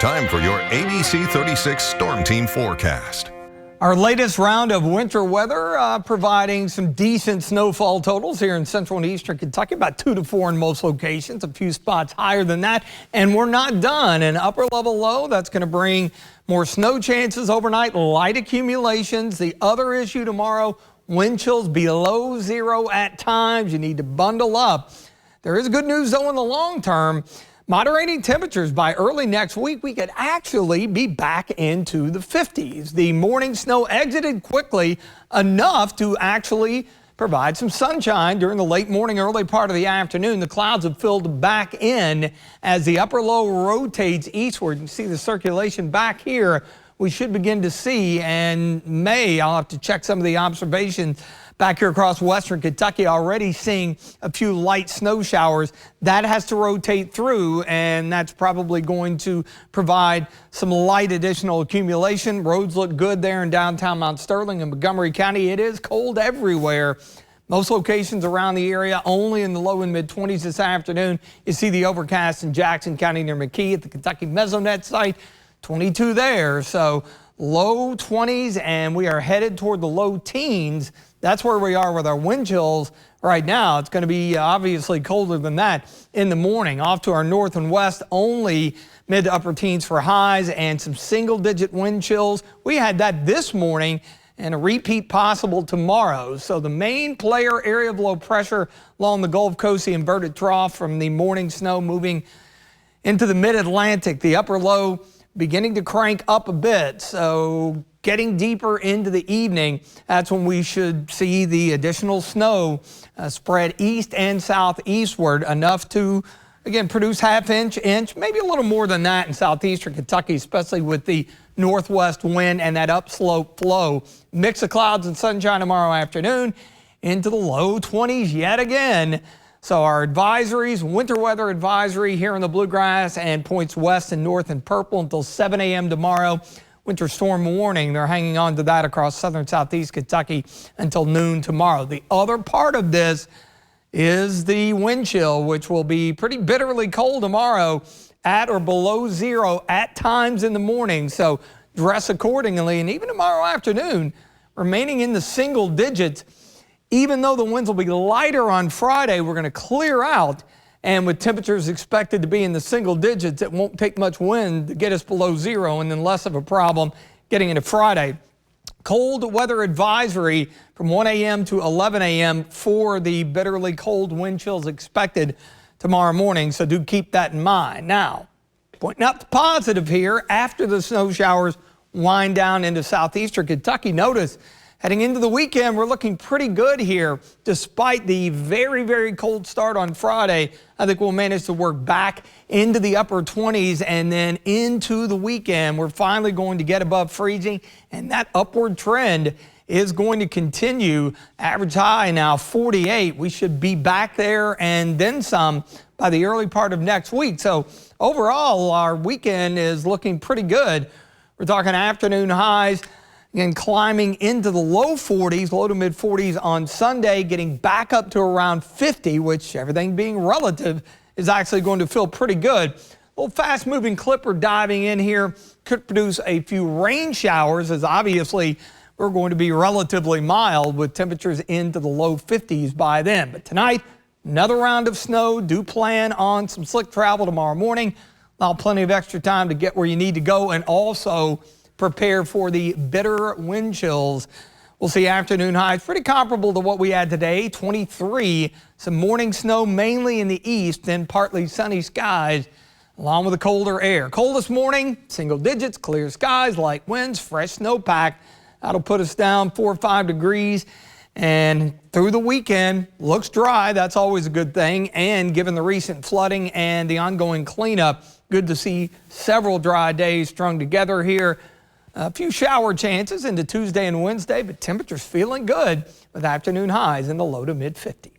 Time for your ABC 36 Storm Team forecast. Our latest round of winter weather providing some decent snowfall totals here in central and eastern Kentucky, about 2 to 4 in most locations, a few spots higher than that. And we're not done. An upper level low that's going to bring more snow chances overnight, light accumulations. The other issue tomorrow, wind chills below zero at times. You need to bundle up. There is good news though in the long term. Moderating temperatures by early next week, we could actually be back into the 50s. The morning snow exited quickly enough to actually provide some sunshine during the late morning, early part of the afternoon. The clouds have filled back in as the upper low rotates eastward. You see the circulation back here. We should begin to see, and I'll have to check some of the observations back here across western Kentucky, already seeing a few light snow showers. That has to rotate through, and that's probably going to provide some light additional accumulation. Roads look good there in downtown Mount Sterling and Montgomery County. It is cold everywhere. Most locations around the area only in the low and mid 20s this afternoon. You see the overcast in Jackson County near McKee at the Kentucky Mesonet site, 22 there. So low 20s, and we are headed toward the low teens. That's where we are with our wind chills right now. It's going to be obviously colder than that in the morning. Off to our north and west, only mid to upper teens for highs and some single-digit wind chills. We had that this morning, and a repeat possible tomorrow. So the main player area of low pressure along the Gulf Coast, the inverted trough from the morning snow moving into the mid-Atlantic. The upper low beginning to crank up a bit, so getting deeper into the evening, that's when we should see the additional snow spread east and southeastward, enough to, again, produce half-inch, maybe a little more than that in southeastern Kentucky, especially with the northwest wind and that upslope flow. Mix of clouds and sunshine tomorrow afternoon into the low 20s yet again. So our advisories, winter weather advisory here in the bluegrass and points west and north in purple until 7 a.m. tomorrow. Winter storm warning, they're hanging on to that across southern southeast Kentucky until noon tomorrow. The other part of this is the wind chill, which will be pretty bitterly cold tomorrow, at or below zero at times in the morning. So dress accordingly, and even tomorrow afternoon, remaining in the single digits. Even though the winds will be lighter on Friday, we're going to clear out, and with temperatures expected to be in the single digits, it won't take much wind to get us below zero, and then less of a problem getting into Friday. Cold weather advisory from 1 a.m. to 11 a.m. for the bitterly cold wind chills expected tomorrow morning, so do keep that in mind. Now, pointing out the positive here, after the snow showers wind down into southeastern Kentucky, notice heading into the weekend, we're looking pretty good here. Despite the very, very cold start on Friday, I think we'll manage to work back into the upper 20s, and then into the weekend, we're finally going to get above freezing, and that upward trend is going to continue. Average high now 48. We should be back there and then some by the early part of next week. So overall, our weekend is looking pretty good. We're talking afternoon highs, again, climbing into the low 40s, low to mid 40s on Sunday, getting back up to around 50, which, everything being relative, is actually going to feel pretty good. A little fast moving clipper diving in here could produce a few rain showers, as obviously we're going to be relatively mild with temperatures into the low 50s by then. But tonight, another round of snow. Do plan on some slick travel tomorrow morning. Allow plenty of extra time to get where you need to go, and also prepare for the bitter wind chills. We'll see afternoon highs pretty comparable to what we had today, 23. Some morning snow mainly in the east, then partly sunny skies along with the colder air. Coldest morning, single digits, clear skies, light winds, fresh snowpack. That'll put us down 4 or 5 degrees. And through the weekend, looks dry. That's always a good thing. And given the recent flooding and the ongoing cleanup, good to see several dry days strung together here. A few shower chances into Tuesday and Wednesday, but temperatures feeling good with afternoon highs in the low to mid 50s.